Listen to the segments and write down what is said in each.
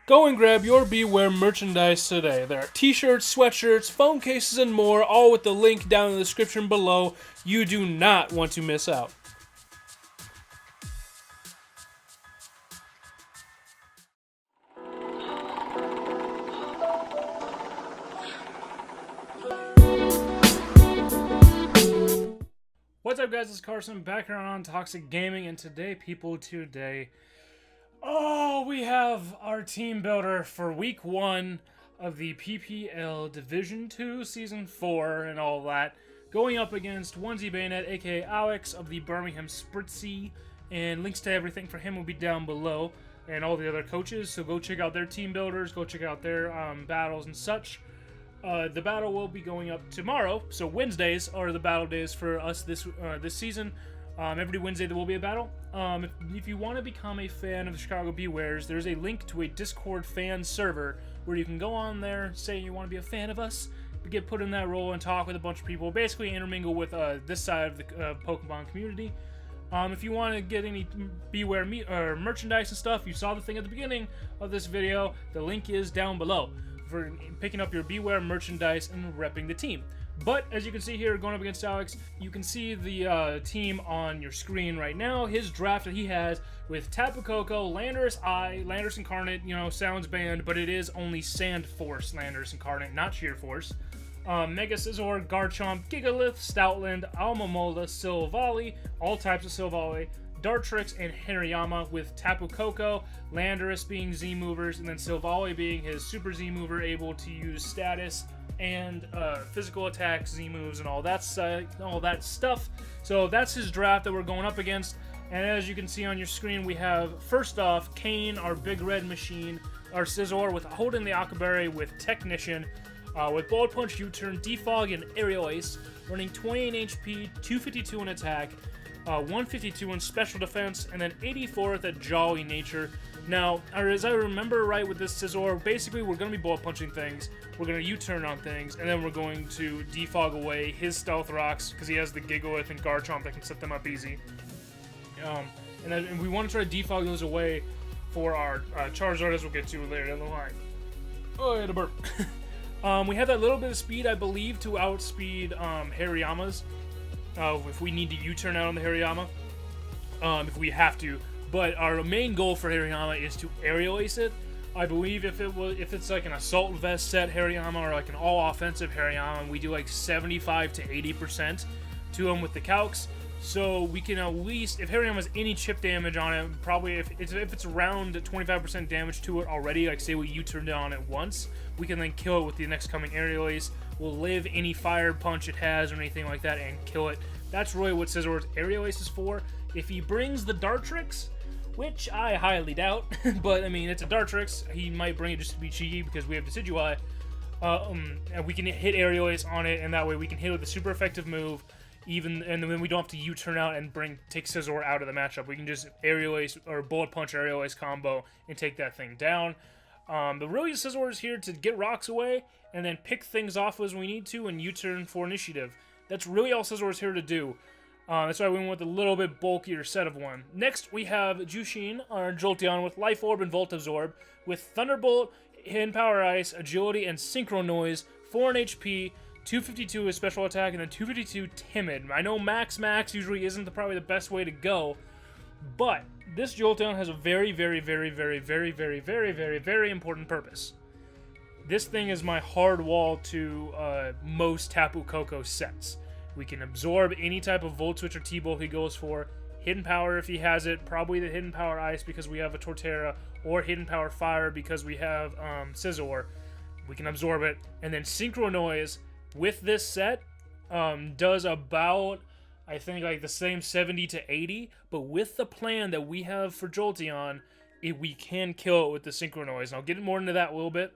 Go and grab your Beware merchandise today. There are t-shirts, sweatshirts, phone cases, and more, all with the link down in the description below. You do not want to miss out. What's up, guys? It's Carson back here on Toxic Gaming, and today, we have our team builder for week 1 of the PPL Division 2 Season 4 and all that, going up against Onesie Bayonet, aka Alex of the Birmingham Spritzee, and links to everything for him will be down below, and all the other coaches, so go check out their team builders, go check out their battles and such. The battle will be going up tomorrow, so Wednesdays are the battle days for us this season. Every Wednesday there will be a battle. If you want to become a fan of the Chicago Bewears, there's a link to a Discord fan server where you can go on there, say you want to be a fan of us, get put in that role and talk with a bunch of people, basically intermingle with this side of the Pokemon community. If you want to get any Beware merchandise and stuff, you saw the thing at the beginning of this video, the link is down below for picking up your Beware merchandise and repping the team. But as you can see here, going up against Alex, you can see the team on your screen right now. His draft that he has with Tapu Koko, Landorus I, Landorus Incarnate, sounds banned, but it is only Sand Force Landorus Incarnate, not Sheer Force. Mega Scizor, Garchomp, Gigalith, Stoutland, Almamola, Silvally, all types of Silvally, Dartrix, and Hariyama, with Tapu Koko, Landorus being Z-movers, and then Silvally being his Super Z-mover, able to use status and physical attacks, Z-moves, and all that stuff. So that's his draft that we're going up against. And as you can see on your screen, we have, first off, Kane, our big red machine, our Scizor with holding the Akaberry with Technician, with Bullet Punch, U-Turn, Defog, and Aerial Ace, running 28 HP, 252 in attack, 152 in special defense, and then 84th at Jolly Nature. Now, as I remember right with this Scizor, basically we're going to be bullet punching things, we're going to U-turn on things, and then we're going to defog away his Stealth Rocks, because he has the Gigalith and Garchomp that can set them up easy. And we want to try to defog those away for our Charizard, as we'll get to later down the line. Oh, I had a burp. We have that little bit of speed, I believe, to outspeed Hariyama's. If we need to U-turn out on the Hariyama, if we have to. But our main goal for Hariyama is to aerial ace it. I believe if it's like an assault vest set Hariyama or like an all offensive Hariyama, we do like 75 to 80% to him with the calcs. So we can at least, if Hariyama has any chip damage on it, probably if it's around 25% damage to it already, like say we U-turned it on it once, we can then kill it with the next coming aerial ace. We'll live any fire punch it has or anything like that and kill it. That's really what Scizor's aerial ace is for. If he brings the Dartrix, which I highly doubt, but I mean, it's a Dartrix, he might bring it just to be cheeky because we have Decidueye, and we can hit aerial ace on it, and that way we can hit it with a super effective move, and then we don't have to U-turn out and take Scizor out of the matchup. We can just aerial ace or bullet punch aerial ace combo and take that thing down. But really, Scizor is here to get rocks away and then pick things off as we need to and U-turn for initiative. That's really all Scizor is here to do. That's why we went with a little bit bulkier set of one. Next, we have Jushin, our Jolteon, with Life Orb and Volt Absorb, with Thunderbolt, Hidden Power Ice, Agility, and Synchro Noise, 4 in HP, 252 is special attack, and then 252 timid. I know max usually isn't probably the best way to go, but this Jolteon has a very, very, very, very, very, very, very, very, very important purpose. This thing is my hard wall to most Tapu Koko sets. We can absorb any type of Volt Switch or T-Bolt he goes for. Hidden Power if he has it, probably the Hidden Power Ice because we have a Torterra, or Hidden Power Fire because we have Scizor. We can absorb it. And then Synchro Noise with this set does about, I think, like the same 70 to 80, but with the plan that we have for Jolteon, we can kill it with the Synchro Noise. And I'll get more into that a little bit.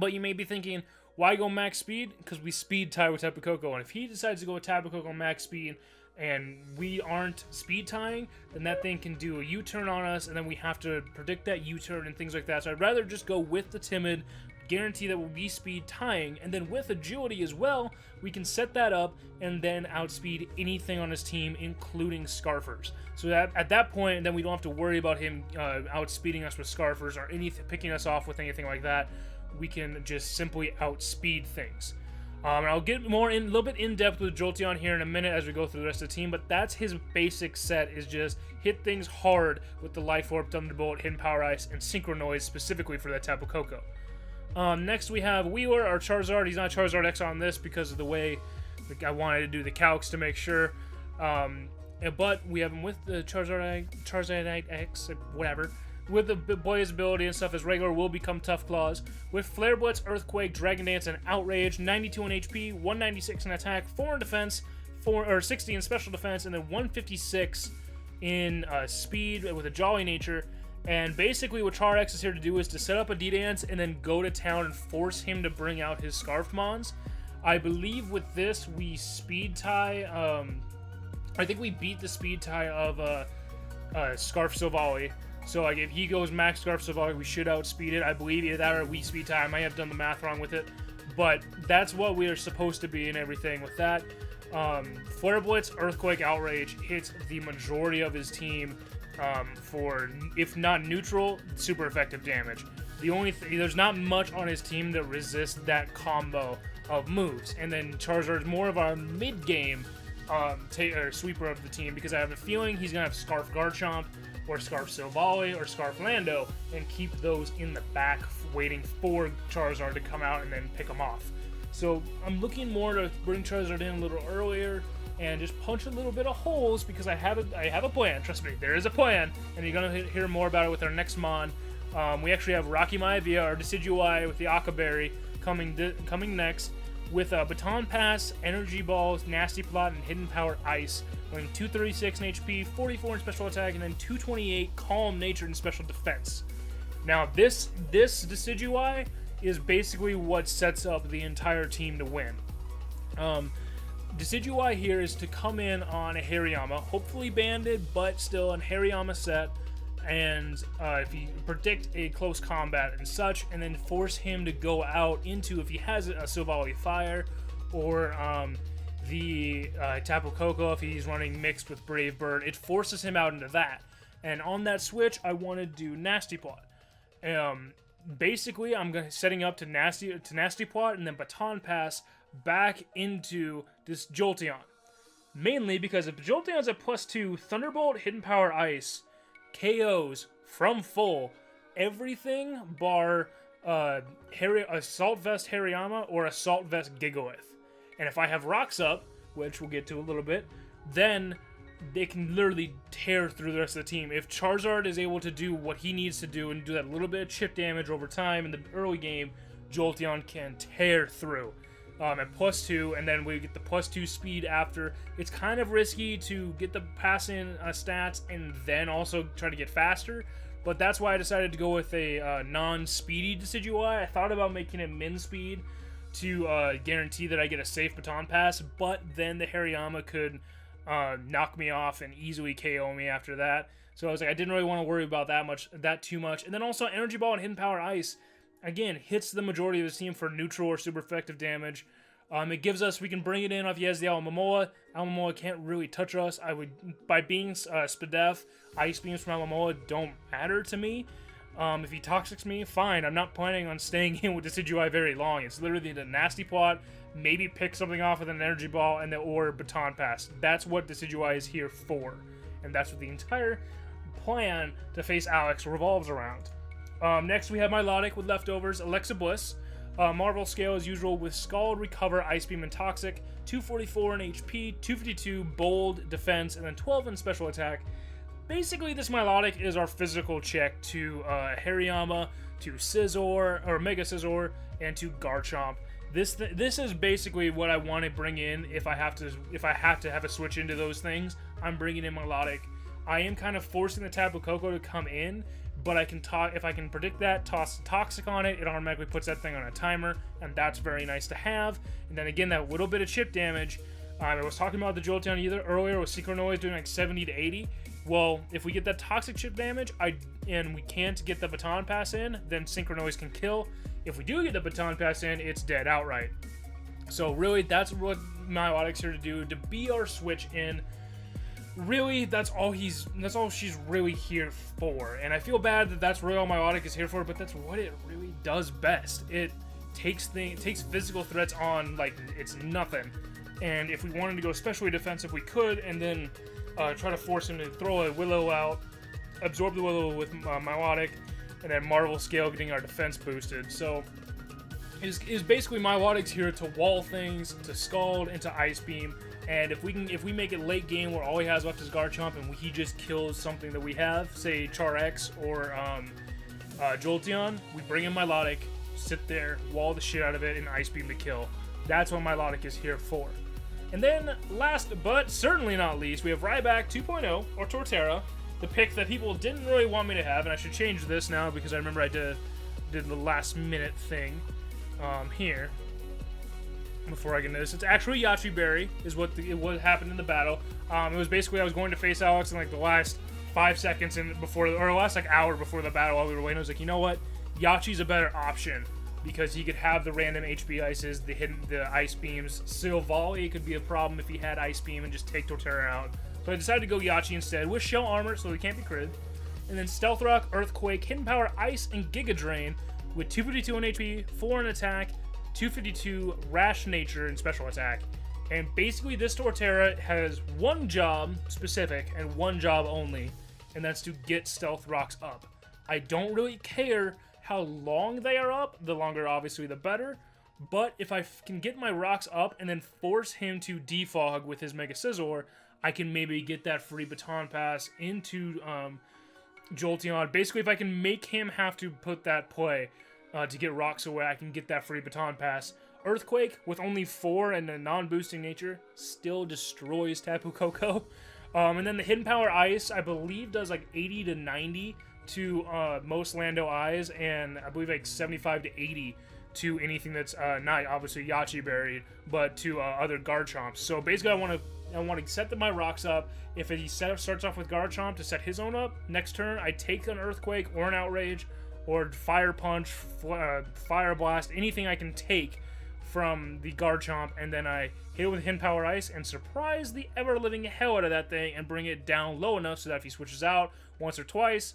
But you may be thinking, why go max speed? Because we speed tie with Tapu Koko, and if he decides to go with Tapu Koko max speed, and we aren't speed tying, then that thing can do a U-turn on us, and then we have to predict that U-turn and things like that. So I'd rather just go with the timid, guarantee that we'll be speed tying, and then with agility as well, we can set that up and then outspeed anything on his team, including Scarfers. So that at that point, then we don't have to worry about him outspeeding us with Scarfers or anything, picking us off with anything like that. We can just simply outspeed things. And I'll get more a little bit in depth with Jolteon here in a minute as we go through the rest of the team, but that's his basic set, is just hit things hard with the Life Orb, Thunderbolt, Hidden Power Ice, and Synchro Noise specifically for that Tapu Koko. Next we have Weaver, our Charizard. He's not Charizard X on this because of the way I wanted to do the calcs to make sure. But we have him with the Charizard X, whatever. With the Boy's ability and stuff as regular, will become Tough Claws. With Flare Blitz, Earthquake, Dragon Dance, and Outrage, 92 in HP, 196 in attack, 4 in defense, 60 in special defense, and then 156 in speed with a Jolly nature. And basically what Char X is here to do is to set up a D-Dance and then go to town and force him to bring out his Scarfmons. I believe with this we speed tie. I think we beat the speed tie of Scarf Silvally. So like if he goes max Scarf Silvally, we should outspeed it. I believe either that or we speed tie. I might have done the math wrong with it, but that's what we are supposed to be and everything with that. Flare Blitz, Earthquake, Outrage hits the majority of his team for, if not neutral, super effective damage. The only there's not much on his team that resists that combo of moves. And then Charizard's more of our mid-game sweeper of the team, because I have a feeling he's gonna have Scarf Garchomp or Scarf Silvally or Scarf Lando and keep those in the back waiting for Charizard to come out and then pick them off. So I'm looking more to bring Charizard in a little earlier and just punch a little bit of holes, because I have a plan. Trust me, there is a plan, and you're gonna hear more about it with our next Mon. We actually have Rocky Mai via our Decidueye with the Aqua Berry coming next, with Baton Pass, Energy Balls, Nasty Plot, and Hidden Power Ice, going 236 in HP, 44 in special attack, and then 228 Calm Nature in special defense. Now this Decidueye is basically what sets up the entire team to win. Decidueye here is to come in on a Hariyama, hopefully banded, but still a Hariyama set, and if you predict a close combat and such, and then force him to go out into, if he has a Silvally Fire, or the Tapu Koko if he's running mixed with Brave Bird, it forces him out into that. And on that switch, I want to do Nasty Plot. Basically, I'm setting up to Nasty Plot and then Baton Pass back into this Jolteon. Mainly because if Jolteon's at +2, Thunderbolt, Hidden Power Ice KOs from full everything bar Assault Vest Hariyama or Assault Vest Gigalith. And if I have rocks up, which we'll get to a little bit, then they can literally tear through the rest of the team. If Charizard is able to do what he needs to do and do that little bit of chip damage over time in the early game, Jolteon can tear through. At +2, and then we get the +2 speed after. It's kind of risky to get the passing stats and then also try to get faster, but that's why I decided to go with a non-speedy Decidueye. I thought about making it min speed to guarantee that I get a safe Baton Pass, but then the Hariyama could knock me off and easily KO me after that. So I was like, I didn't really want to worry about that too much. And then also Energy Ball and Hidden Power Ice, again, hits the majority of his team for neutral or super effective damage. It gives us, we can bring it in if he has the Alomomola. Alomomola can't really touch us. By being Spadef, Ice Beams from Alomomola don't matter to me. If he Toxics me, fine. I'm not planning on staying in with Decidueye very long. It's literally the Nasty Plot, maybe pick something off with an Energy Ball, and or Baton Pass. That's what Decidueye is here for. And that's what the entire plan to face Alex revolves around. Next, we have Milotic with leftovers, Alexa Bliss. Marvel scale as usual with Scald, Recover, Ice Beam, and Toxic. 244 in HP, 252 Bold, Defense, and then 12 in Special Attack. Basically, this Milotic is our physical check to Hariyama, to Scizor, or Mega Scizor, and to Garchomp. This is basically what I want to bring in if I have to have a switch into those things. I'm bringing in Milotic. I am kind of forcing the Tapu Koko to come in, but if I can predict that, toss Toxic on it, it automatically puts that thing on a timer, and that's very nice to have. And then again, that little bit of chip damage. I was talking about the Jolteon earlier with Synchro Noise doing like 70 to 80. Well, if we get that Toxic chip damage, and we can't get the Baton Pass in, then Synchro Noise can kill. If we do get the baton pass in, it's dead outright. So really, that's what Melodic's here to do, to be our switch in. Really, that's all she's really here for. And I feel bad that that's really all Melodic is here for, but that's what it really does best. It takes physical threats on like it's nothing. And if we wanted to go especially defensive, we could, and then try to force him to throw a Willow out, absorb the Willow with Melodic, and then Marvel Scale getting our defense boosted. So is basically Melodic's here to wall things, to Scald, and to Ice Beam. And if we make it late game where all he has left is Garchomp and he just kills something that we have, say Char X or Jolteon, we bring in Melodic, sit there, wall the shit out of it, and Ice Beam to kill. That's what Melodic is here for. And then, last but certainly not least, we have Ryback 2.0, or Torterra, the pick that people didn't really want me to have, and I should change this now because I remember I did the last minute thing here. Before I get into this, it's actually Yachi Berry is what happened in the battle. It was basically I was going to face Alex in like the last 5 seconds or the last like hour before the battle while we were waiting. I was like, you know what, Yachi's a better option because he could have the random HP ices, the ice beams. Still, volley could be a problem if he had ice beam and just take Torterra out. So I decided to go Yachi instead with shell armor, so he can't be crit. And then Stealth Rock, Earthquake, Hidden Power, Ice, and Giga Drain with 252 on HP, 4 in attack, 252 Rash Nature and Special Attack. And basically this Torterra has one job specific and one job only, and that's to get Stealth Rocks up. I don't really care how long they are up, the longer obviously the better, but if I can get my rocks up and then force him to defog with his Mega Scizor, I can maybe get that free baton pass into Jolteon. Basically, if I can make him have to put that play to get rocks away, I can get that free baton pass. Earthquake, with only 4 and a non-boosting nature, still destroys Tapu Koko. And then the Hidden Power Ice, I believe, does like 80 to 90 to most Lando Eyes, and I believe like 75 to 80 to anything that's not obviously Yachi Berry, but to other Garchomps. So basically, I want to set my rocks up. If he starts off with Garchomp to set his own up, next turn I take an Earthquake or an Outrage or Fire Punch, Fire Blast, anything I can take from the Garchomp, and then I hit it with Hidden Power Ice and surprise the ever-living hell out of that thing and bring it down low enough so that if he switches out once or twice,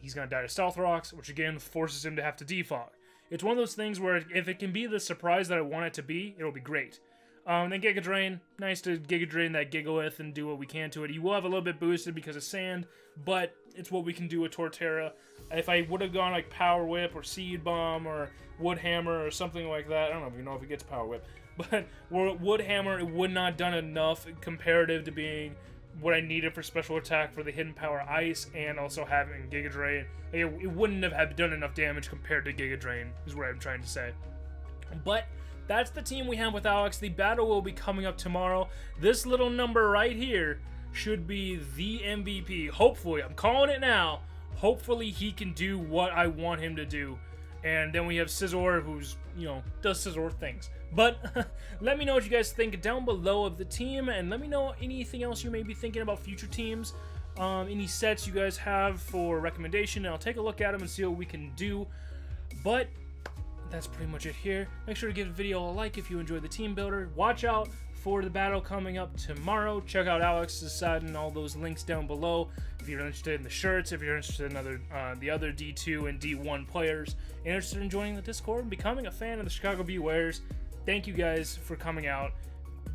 he's going to die to Stealth Rocks, which again forces him to have to defog. It's one of those things where if it can be the surprise that I want it to be, it'll be great. Then Giga Drain, nice to Giga Drain that Gigalith and do what we can to it. You will have a little bit boosted because of Sand, but it's what we can do with Torterra. If I would have gone like Power Whip or Seed Bomb or Wood Hammer or something like that, I don't even know if it gets Power Whip, but Wood Hammer, it would not have done enough comparative to being what I needed for special attack for the Hidden Power Ice and also having Giga Drain. It wouldn't have done enough damage compared to Giga Drain, is what I'm trying to say. But that's the team we have with Alex. The battle will be coming up tomorrow. This little number right here should be the MVP. Hopefully, I'm calling it now. Hopefully he can do what I want him to do. And then we have Scizor, who's, does Scizor things. But let me know what you guys think down below of the team, and let me know anything else you may be thinking about future teams. Any sets you guys have for recommendation, and I'll take a look at them and see what we can do. But that's pretty much it here. Make sure to give the video a like if you enjoyed the team builder. Watch out for the battle coming up tomorrow. Check out Alex's side and all those links down below if you're interested in the shirts, if you're interested in the other D2 and D1 players, and interested in joining the Discord and becoming a fan of the Chicago Bewears. Thank you guys for coming out.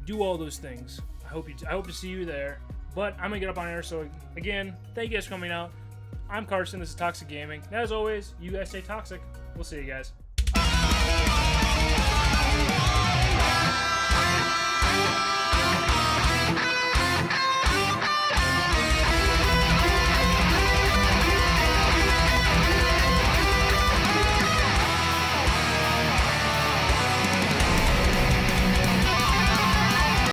Do all those things. I hope to see you there. But I'm gonna get up on air, so again, thank you guys for coming out. I'm Carson, this is Toxic Gaming. And as always, you guys stay toxic. We'll see you guys.